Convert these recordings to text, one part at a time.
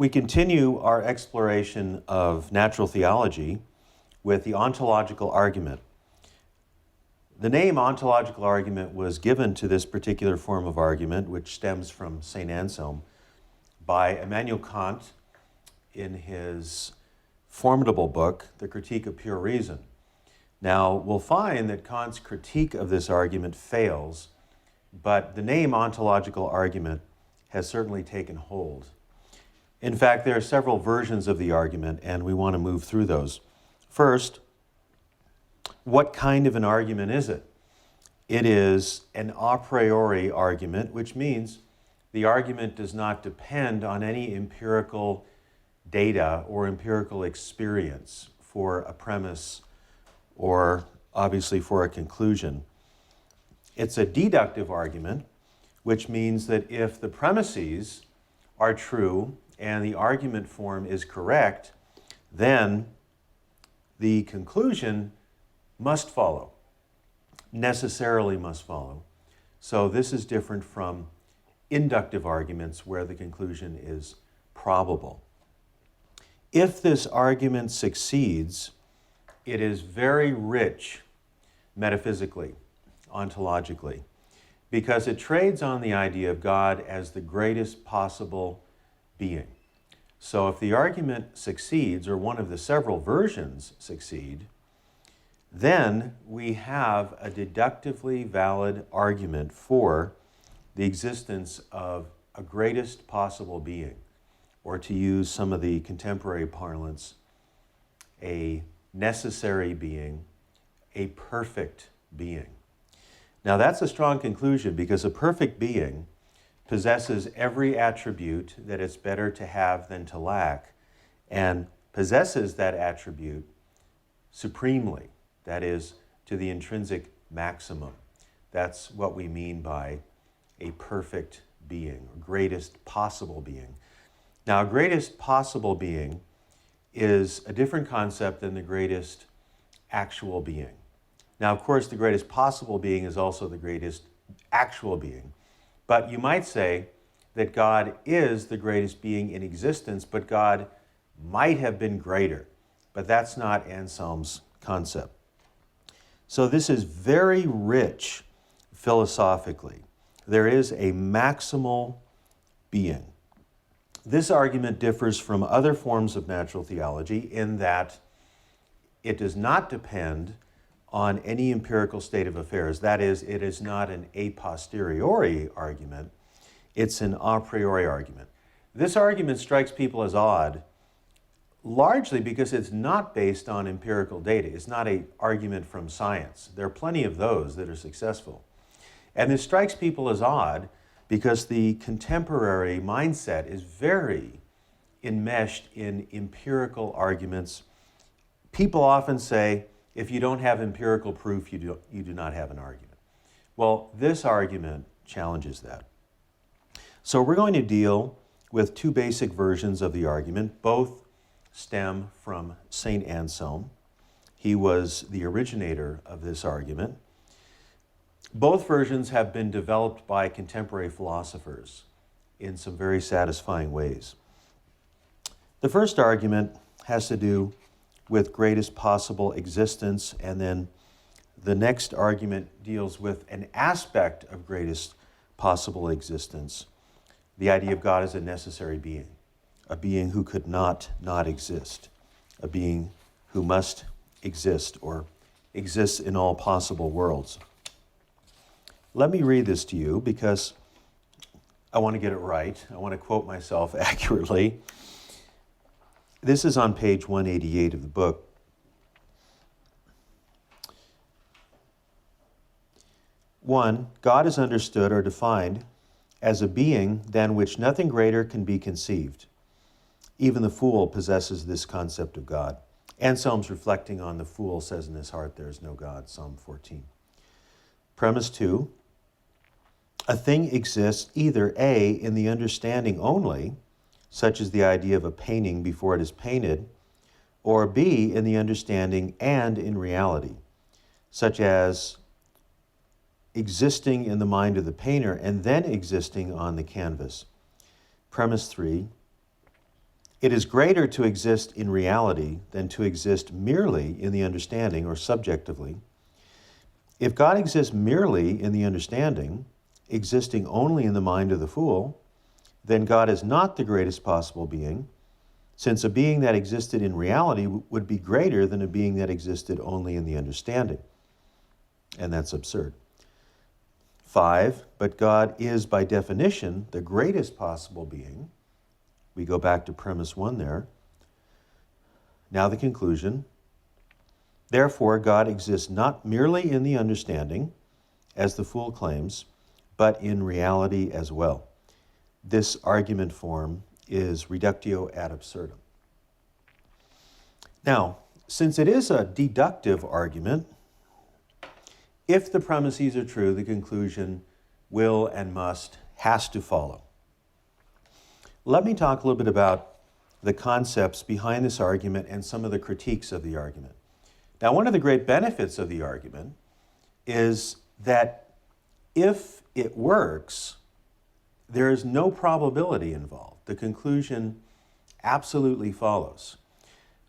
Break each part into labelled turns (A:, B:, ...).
A: We continue our exploration of natural theology with the ontological argument. The name ontological argument was given to this particular form of argument, which stems from St. Anselm, by Immanuel Kant in his formidable book, The Critique of Pure Reason. Now, we'll find that Kant's critique of this argument fails, but the name ontological argument has certainly taken hold. In fact, there are several versions of the argument, and we want to move through those. First, what kind of an argument is it? It is an a priori argument, which means the argument does not depend on any empirical data or empirical experience for a premise or obviously for a conclusion. It's a deductive argument, which means that if the premises are true and the argument form is correct, then the conclusion must follow, necessarily must follow. So this is different from inductive arguments where the conclusion is probable. If this argument succeeds, it is very rich metaphysically, ontologically, because it trades on the idea of God as the greatest possible being. So if the argument succeeds, or one of the several versions succeed, then we have a deductively valid argument for the existence of a greatest possible being, or to use some of the contemporary parlance, a necessary being, a perfect being. Now that's a strong conclusion because a perfect being possesses every attribute that it's better to have than to lack, and possesses that attribute supremely, that is, to the intrinsic maximum. That's what we mean by a perfect being, or greatest possible being. Now, greatest possible being is a different concept than the greatest actual being. Now, of course, the greatest possible being is also the greatest actual being. But you might say that God is the greatest being in existence, but God might have been greater. But that's not Anselm's concept. So this is very rich philosophically. There is a maximal being. This argument differs from other forms of natural theology in that it does not depend on any empirical state of affairs. That is, it is not an a posteriori argument, it's an a priori argument. This argument strikes people as odd, largely because it's not based on empirical data. It's not an argument from science. There are plenty of those that are successful. And this strikes people as odd because the contemporary mindset is very enmeshed in empirical arguments. People often say, if you don't have empirical proof, you do not have an argument. Well, this argument challenges that. So we're going to deal with two basic versions of the argument. Both stem from St. Anselm. He was the originator of this argument. Both versions have been developed by contemporary philosophers in some very satisfying ways. The first argument has to do with greatest possible existence, and then the next argument deals with an aspect of greatest possible existence, the idea of God as a necessary being, a being who could not exist, a being who must exist or exists in all possible worlds. Let me read this to you because I want to get it right. I want to quote myself accurately. This is on page 188 of the book. One, God is understood or defined as a being than which nothing greater can be conceived. Even the fool possesses this concept of God. Anselm's reflecting on the fool says in his heart, there is no God, Psalm 14. Premise 2, a thing exists either A, in the understanding only, such as the idea of a painting before it is painted, or B, in the understanding and in reality, such as existing in the mind of the painter and then existing on the canvas. Premise 3, It is greater to exist in reality than to exist merely in the understanding or subjectively. If God exists merely in the understanding, existing only in the mind of the fool, then God is not the greatest possible being, since a being that existed in reality would be greater than a being that existed only in the understanding. And that's absurd. 5, but God is by definition the greatest possible being. We go back to premise 1 there. Now the conclusion. Therefore, God exists not merely in the understanding, as the fool claims, but in reality as well. This argument form is reductio ad absurdum. Now, since it is a deductive argument, if the premises are true, the conclusion will and has to follow. Let me talk a little bit about the concepts behind this argument and some of the critiques of the argument. Now, one of the great benefits of the argument is that if it works, there is no probability involved. The conclusion absolutely follows.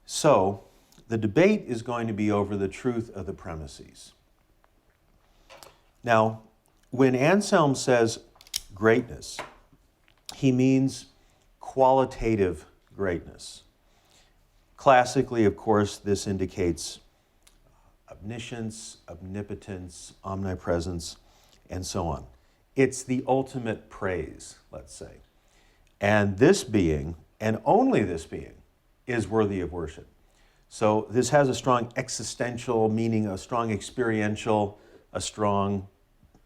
A: So, the debate is going to be over the truth of the premises. Now, when Anselm says greatness, he means qualitative greatness. Classically, of course, this indicates omniscience, omnipotence, omnipresence, and so on. It's the ultimate praise, let's say. And this being, and only this being, is worthy of worship. So this has a strong existential meaning, a strong experiential, a strong,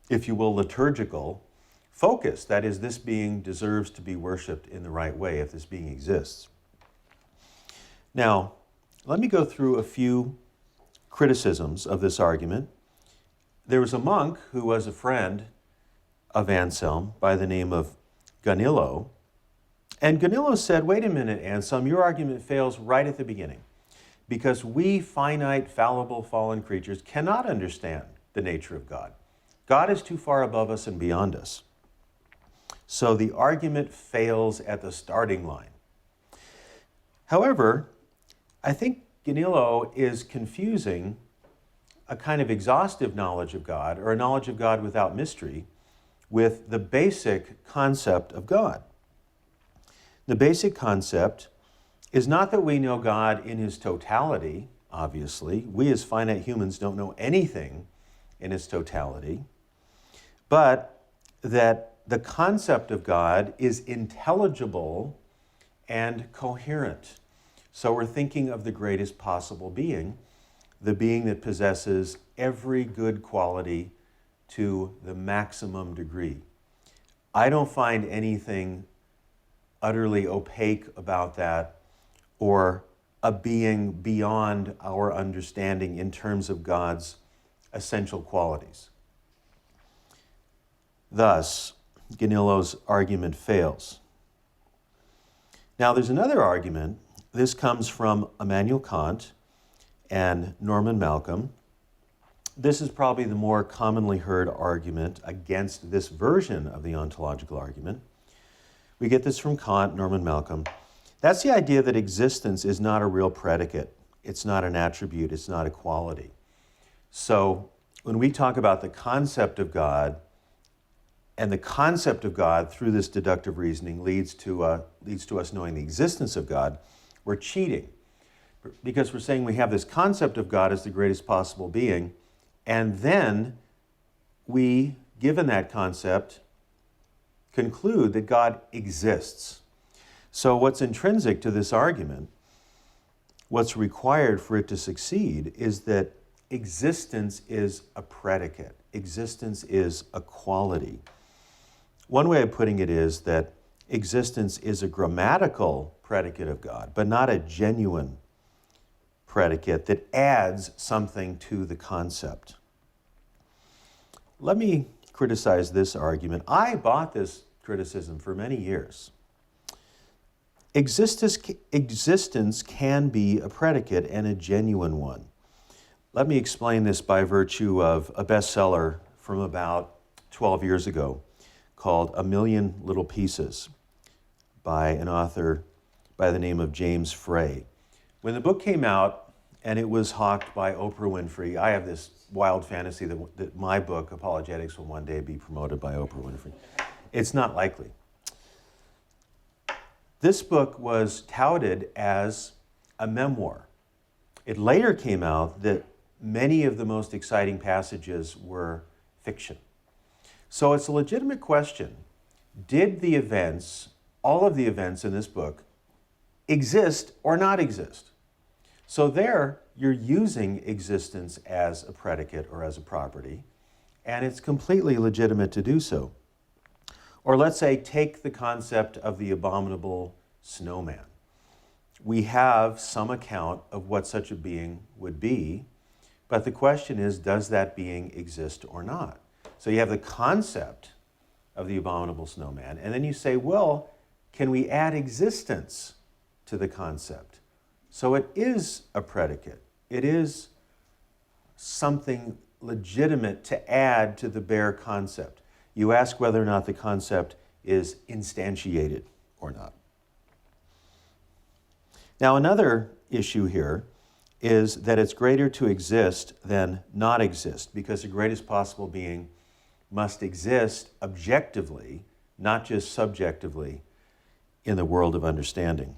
A: if you will, liturgical focus. That is, this being deserves to be worshiped in the right way if this being exists. Now, let me go through a few criticisms of this argument. There was a monk who was a friend of Anselm by the name of Ganillo. And Ganillo said, wait a minute, Anselm, your argument fails right at the beginning because we finite, fallible, fallen creatures cannot understand the nature of God. God is too far above us and beyond us. So the argument fails at the starting line. However, I think Ganillo is confusing a kind of exhaustive knowledge of God, or a knowledge of God without mystery, with the basic concept of God. The basic concept is not that we know God in his totality, obviously. We as finite humans don't know anything in its totality, but that the concept of God is intelligible and coherent. So we're thinking of the greatest possible being, the being that possesses every good quality to the maximum degree. I don't find anything utterly opaque about that or a being beyond our understanding in terms of God's essential qualities. Thus, Ganillo's argument fails. Now, there's another argument. This comes from Immanuel Kant and Norman Malcolm. This is probably the more commonly heard argument against this version of the ontological argument. We get this from Kant, Norman Malcolm. That's the idea that existence is not a real predicate. It's not an attribute. It's not a quality. So when we talk about the concept of God, and the concept of God through this deductive reasoning leads to us knowing the existence of God, we're cheating. Because we're saying we have this concept of God as the greatest possible being, and then we, given that concept, conclude that God exists. So what's intrinsic to this argument, what's required for it to succeed, is that existence is a predicate. Existence is a quality. One way of putting it is that existence is a grammatical predicate of God, but not a genuine predicate that adds something to the concept. Let me criticize this argument. I bought this criticism for many years. Existence can be a predicate and a genuine one. Let me explain this by virtue of a bestseller from about 12 years ago called A Million Little Pieces by an author by the name of James Frey. When the book came out and it was hawked by Oprah Winfrey, I have this wild fantasy that my book, Apologetics, will one day be promoted by Oprah Winfrey. It's not likely. This book was touted as a memoir. It later came out that many of the most exciting passages were fiction. So it's a legitimate question. Did the events, all of the events in this book, exist or not exist? So there, you're using existence as a predicate or as a property, and it's completely legitimate to do so. Or let's say, take the concept of the abominable snowman. We have some account of what such a being would be, but the question is, does that being exist or not? So you have the concept of the abominable snowman, and then you say, well, can we add existence to the concept? So it is a predicate. It is something legitimate to add to the bare concept. You ask whether or not the concept is instantiated or not. Now, another issue here is that it's greater to exist than not exist, because the greatest possible being must exist objectively, not just subjectively, in the world of understanding.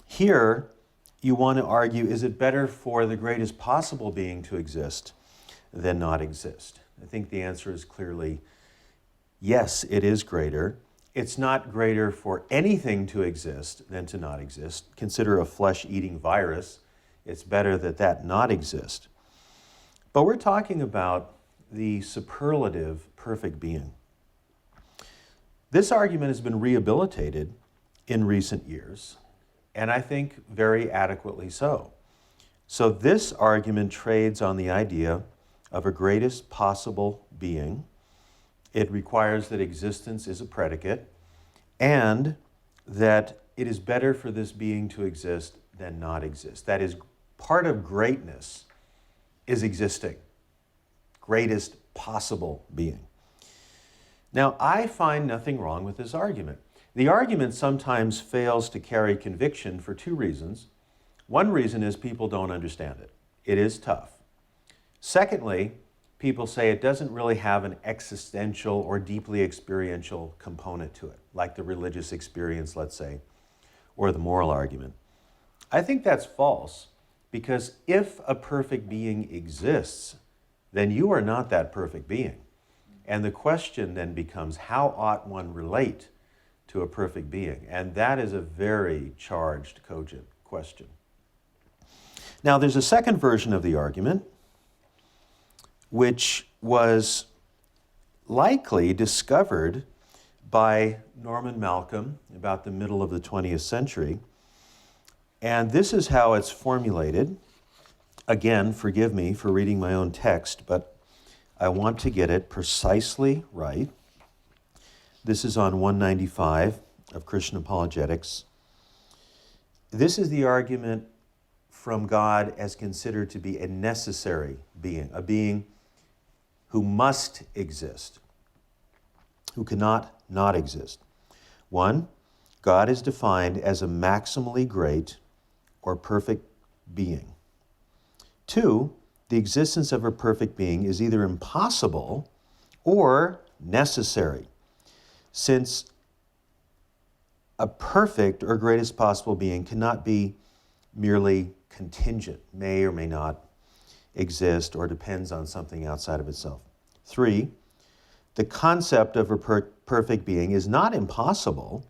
A: Here, you want to argue, is it better for the greatest possible being to exist than not exist? I think the answer is clearly yes, it is greater. It's not greater for anything to exist than to not exist. Consider a flesh-eating virus. It's better that that not exist. But we're talking about the superlative perfect being. This argument has been rehabilitated in recent years, and I think very adequately so. So this argument trades on the idea of a greatest possible being. It requires that existence is a predicate, and that it is better for this being to exist than not exist. That is, part of greatness is existing. Greatest possible being. Now, I find nothing wrong with this argument. The argument sometimes fails to carry conviction for two reasons. One reason is people don't understand it. It is tough. Secondly, people say it doesn't really have an existential or deeply experiential component to it, like the religious experience, let's say, or the moral argument. I think that's false, because if a perfect being exists, then you are not that perfect being. And the question then becomes, how ought one relate to a perfect being? And that is a very charged, cogent question. Now, there's a second version of the argument, which was likely discovered by Norman Malcolm about the middle of the 20th century. And this is how it's formulated. Again, forgive me for reading my own text, but I want to get it precisely right. This is on 195 of Christian Apologetics. This is the argument from God as considered to be a necessary being, a being who must exist, who cannot not exist. One, God is defined as a maximally great or perfect being. Two, the existence of a perfect being is either impossible or necessary, since a perfect or greatest possible being cannot be merely contingent, may or may not exist, or depends on something outside of itself. Three, the concept of a perfect being is not impossible,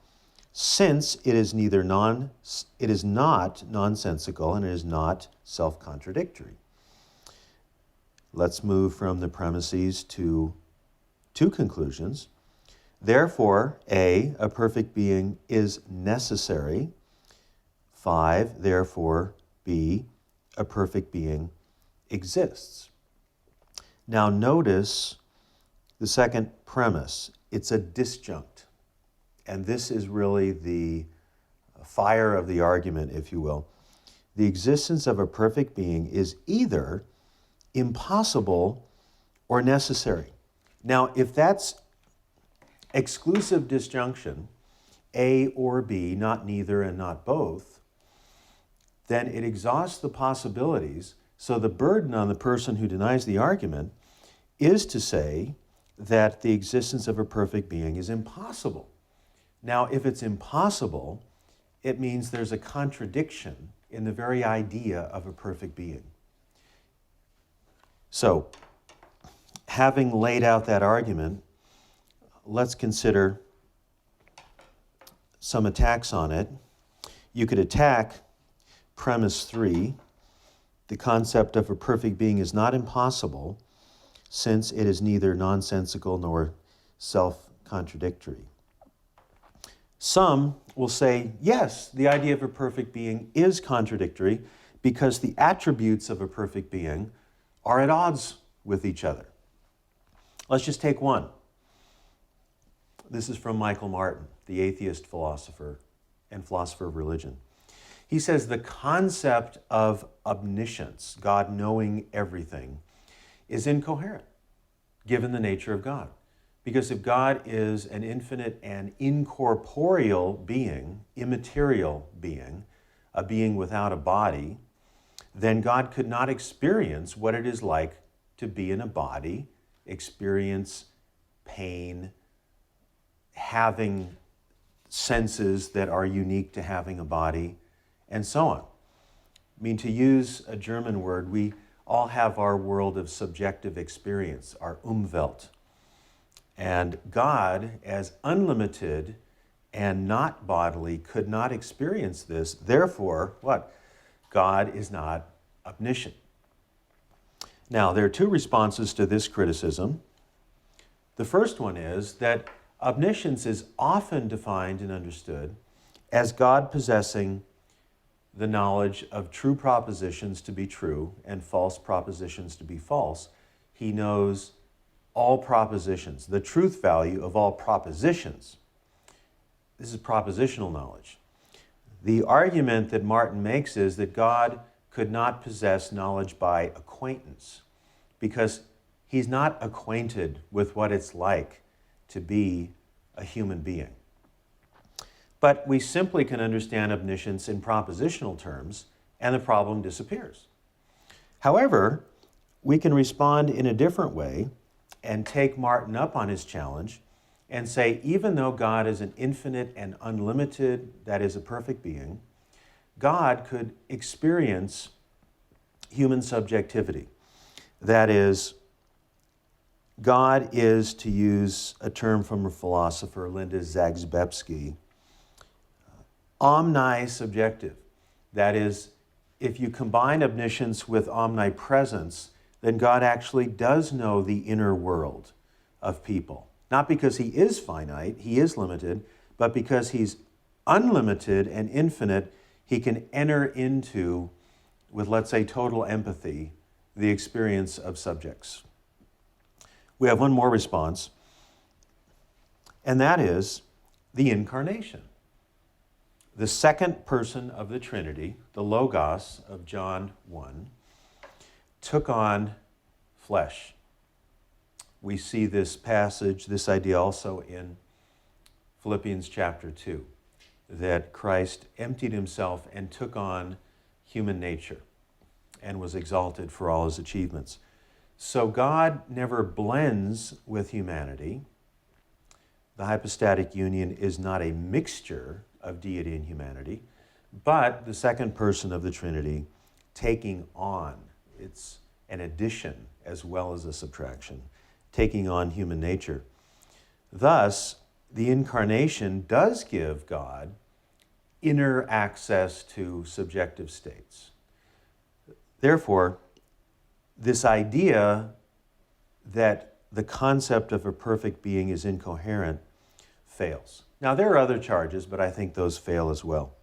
A: since it is not nonsensical and it is not self-contradictory. Let's move from the premises to two conclusions. Therefore, A, a perfect being is necessary. 5, therefore, B, a perfect being exists. Now notice the second premise. It's a disjunct. And this is really the fire of the argument, if you will. The existence of a perfect being is either impossible or necessary. Now, if that's exclusive disjunction, A or B, not neither and not both, then it exhausts the possibilities. So the burden on the person who denies the argument is to say that the existence of a perfect being is impossible. Now, if it's impossible, it means there's a contradiction in the very idea of a perfect being. So, having laid out that argument, let's consider some attacks on it. You could attack premise 3. The concept of a perfect being is not impossible, since it is neither nonsensical nor self-contradictory. Some will say, yes, the idea of a perfect being is contradictory because the attributes of a perfect being are at odds with each other. Let's just take one. This is from Michael Martin, the atheist philosopher and philosopher of religion. He says the concept of omniscience, God knowing everything, is incoherent given the nature of God. Because if God is an infinite and incorporeal being, immaterial being, a being without a body, then God could not experience what it is like to be in a body, experience pain, having senses that are unique to having a body, and so on. I mean, to use a German word, we all have our world of subjective experience, our Umwelt. And God, as unlimited and not bodily, could not experience this. Therefore, what? God is not omniscient. Now, there are two responses to this criticism. The first one is that omniscience is often defined and understood as God possessing the knowledge of true propositions to be true and false propositions to be false. He knows all propositions, the truth value of all propositions. This is propositional knowledge. The argument that Martin makes is that God could not possess knowledge by acquaintance because he's not acquainted with what it's like to be a human being. But we simply can understand omniscience in propositional terms, and the problem disappears. However, we can respond in a different way and take Martin up on his challenge and say, even though God is an infinite and unlimited, that is a perfect being, God could experience human subjectivity. That is, God is, to use a term from a philosopher, Linda Zagzebski, omnisubjective. That is, if you combine omniscience with omnipresence, then God actually does know the inner world of people. Not because he is finite, he is limited, but because he's unlimited and infinite, he can enter into, with let's say total empathy, the experience of subjects. We have one more response, and that is the incarnation. The second person of the Trinity, the Logos of John 1, took on flesh. We see this passage, this idea also in Philippians chapter 2, that Christ emptied himself and took on human nature and was exalted for all his achievements. So God never blends with humanity. The hypostatic union is not a mixture of deity and humanity, but the second person of the Trinity taking on, it's an addition as well as a subtraction, taking on human nature. Thus, the incarnation does give God inner access to subjective states. Therefore, this idea that the concept of a perfect being is incoherent fails. Now, there are other charges, but I think those fail as well.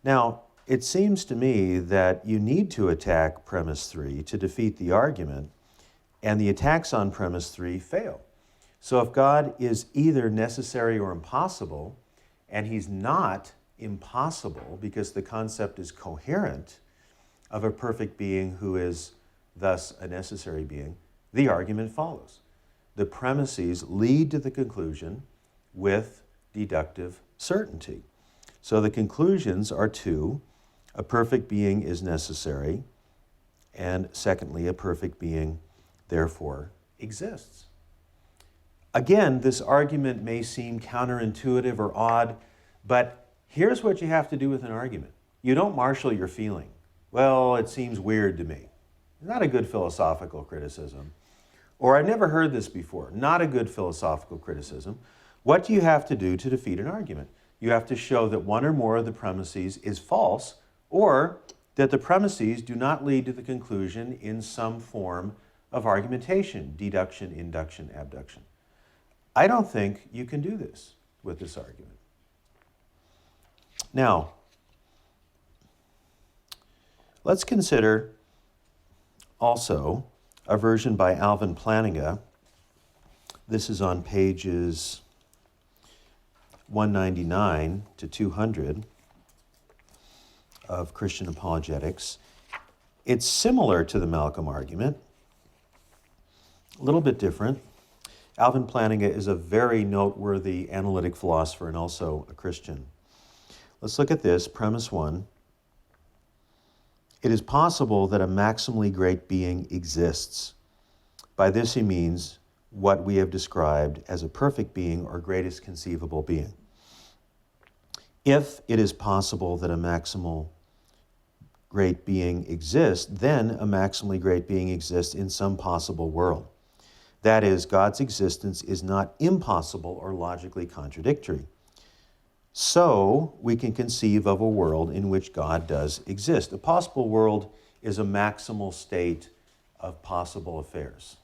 A: Now, it seems to me that you need to attack premise 3 to defeat the argument, and the attacks on premise 3 fail. So if God is either necessary or impossible, and he's not impossible because the concept is coherent of a perfect being who is thus a necessary being, the argument follows. The premises lead to the conclusion with deductive certainty. So the conclusions are two: a perfect being is necessary, and secondly, a perfect being therefore exists. Again, this argument may seem counterintuitive or odd, but here's what you have to do with an argument. You don't marshal your feeling. Well, it seems weird to me. Not a good philosophical criticism. Or I've never heard this before. Not a good philosophical criticism. What do you have to do to defeat an argument? You have to show that one or more of the premises is false, or that the premises do not lead to the conclusion in some form of argumentation: deduction, induction, abduction. I don't think you can do this with this argument. Now, let's consider also a version by Alvin Plantinga. This is on pages 199 to 200 of Christian Apologetics. It's similar to the Malcolm argument, a little bit different. Alvin Plantinga is a very noteworthy analytic philosopher and also a Christian. Let's look at this, premise one. It is possible that a maximally great being exists. By this he means what we have described as a perfect being or greatest conceivable being. If it is possible that a maximal great being exists, then a maximally great being exists in some possible world. That is, God's existence is not impossible or logically contradictory. So we can conceive of a world in which God does exist. A possible world is a maximal state of possible affairs.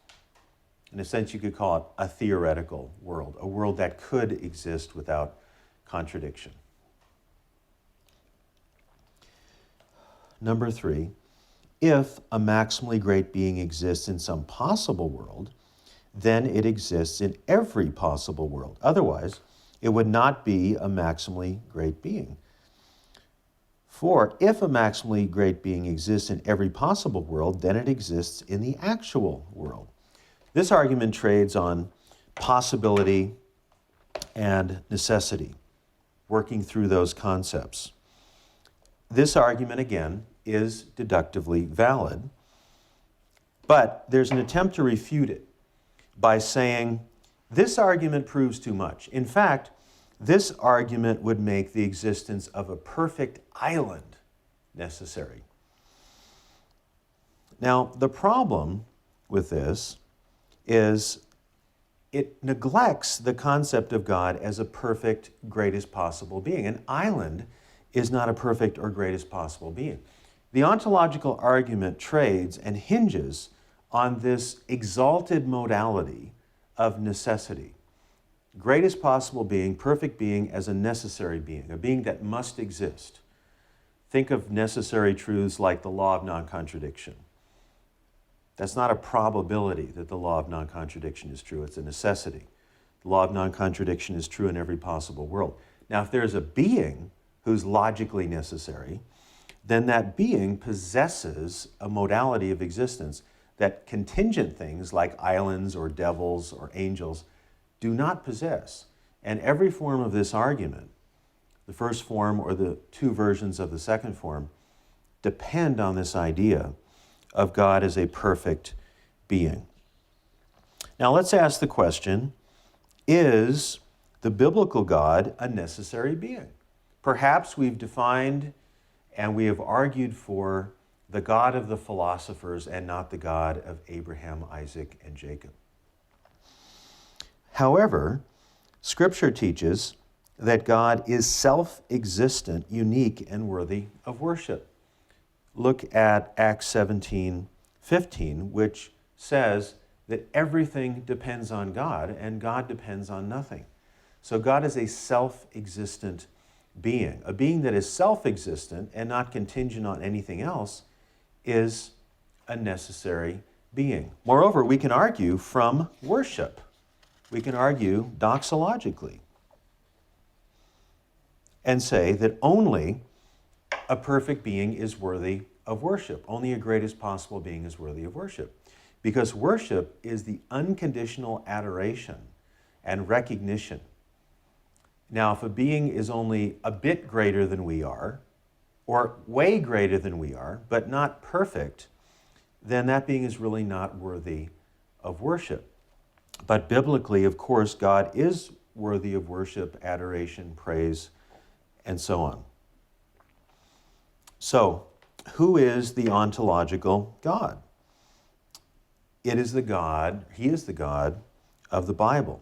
A: In a sense, you could call it a theoretical world, a world that could exist without contradiction. Number three, if a maximally great being exists in some possible world, then it exists in every possible world. Otherwise, it would not be a maximally great being. For if a maximally great being exists in every possible world, then it exists in the actual world. This argument trades on possibility and necessity, working through those concepts. This argument, again, is deductively valid, but there's an attempt to refute it by saying, this argument proves too much. In fact, this argument would make the existence of a perfect island necessary. Now, the problem with this is it neglects the concept of God as a perfect, greatest possible being. An island is not a perfect or greatest possible being. The ontological argument trades and hinges on this exalted modality of necessity. Greatest possible being, perfect being as a necessary being, a being that must exist. Think of necessary truths like the law of non-contradiction. That's not a probability that the law of non-contradiction is true, it's a necessity. The law of non-contradiction is true in every possible world. Now, if there's a being who's logically necessary, then that being possesses a modality of existence that contingent things like islands or devils or angels do not possess. And every form of this argument, the first form or the two versions of the second form, depend on this idea of God as a perfect being. Now let's ask the question, is the biblical God a necessary being? Perhaps we've defined and we have argued for the God of the philosophers and not the God of Abraham, Isaac, and Jacob. However, Scripture teaches that God is self-existent, unique, and worthy of worship. Look at Acts 17:15, which says that everything depends on God and God depends on nothing. So God is a self-existent being. A being that is self-existent and not contingent on anything else is a necessary being. Moreover, we can argue from worship. We can argue doxologically and say that only a perfect being is worthy of worship. Only a greatest possible being is worthy of worship. Because worship is the unconditional adoration and recognition Now, if a being is only a bit greater than we are, or way greater than we are, but not perfect, then that being is really not worthy of worship. But biblically, of course, God is worthy of worship, adoration, praise, and so on. So, who is the ontological God? He is the God of the Bible.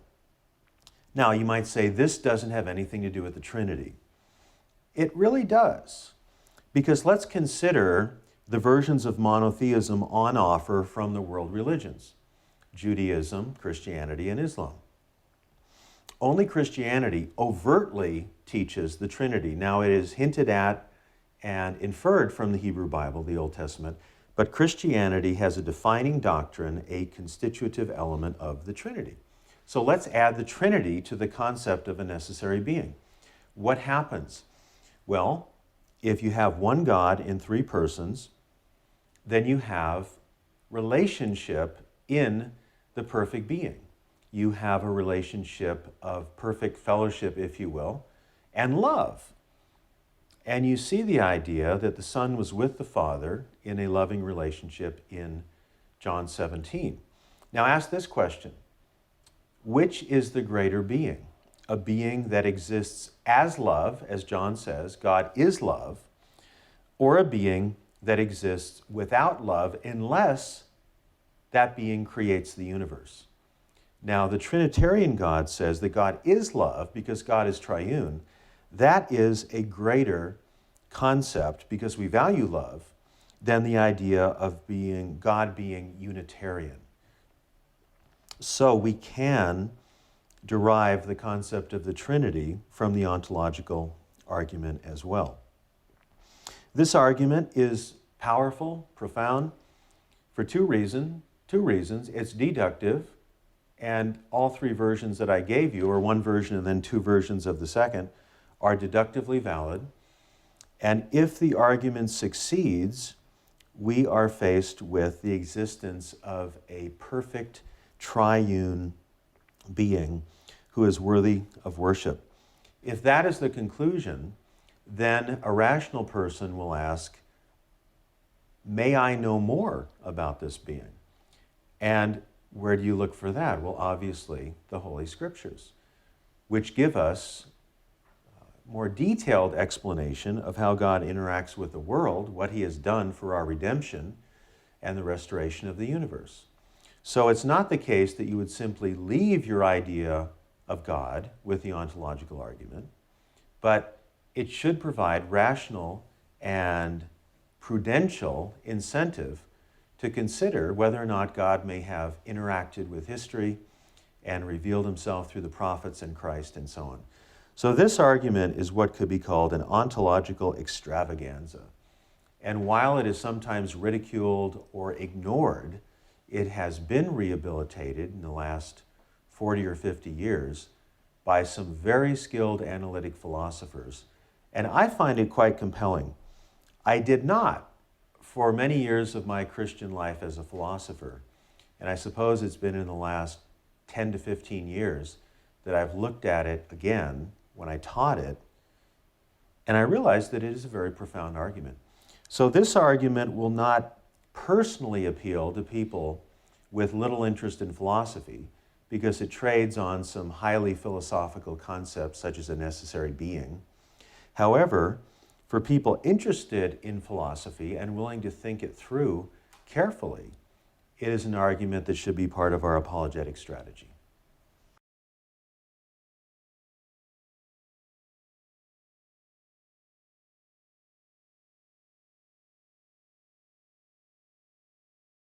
A: Now, you might say this doesn't have anything to do with the Trinity. It really does, because let's consider the versions of monotheism on offer from the world religions: Judaism, Christianity, and Islam. Only Christianity overtly teaches the Trinity. Now, it is hinted at and inferred from the Hebrew Bible, the Old Testament, but Christianity has a defining doctrine, a constitutive element of the Trinity. So let's add the Trinity to the concept of a necessary being. What happens? Well, if you have one God in three persons, then you have relationship in the perfect being. You have a relationship of perfect fellowship, if you will, and love. And you see the idea that the Son was with the Father in a loving relationship in John 17. Now ask this question: which is the greater being? A being that exists as love, as John says, God is love, or a being that exists without love unless that being creates the universe? Now, the Trinitarian God says that God is love because God is triune. That is a greater concept, because we value love, than the idea of God being Unitarian. So we can derive the concept of the Trinity from the ontological argument as well. This argument is powerful, profound, for two reasons. It's deductive, and all three versions that I gave you, or one version and then two versions of the second, are deductively valid. And if the argument succeeds, we are faced with the existence of a perfect triune being who is worthy of worship. If that is the conclusion, then a rational person will ask, may I know more about this being? And where do you look for that? Well, obviously, the Holy Scriptures, which give us more detailed explanation of how God interacts with the world, what he has done for our redemption, and the restoration of the universe. So it's not the case that you would simply leave your idea of God with the ontological argument, but it should provide rational and prudential incentive to consider whether or not God may have interacted with history and revealed himself through the prophets and Christ and so on. So this argument is what could be called an ontological extravaganza. And while it is sometimes ridiculed or ignored, it has been rehabilitated in the last 40 or 50 years by some very skilled analytic philosophers. And I find it quite compelling. I did not, for many years of my Christian life as a philosopher, and I suppose it's been in the last 10 to 15 years that I've looked at it again when I taught it, and I realized that it is a very profound argument. So this argument will not personally appeal to people with little interest in philosophy, because it trades on some highly philosophical concepts such as a necessary being. However, for people interested in philosophy and willing to think it through carefully, it is an argument that should be part of our apologetic strategy.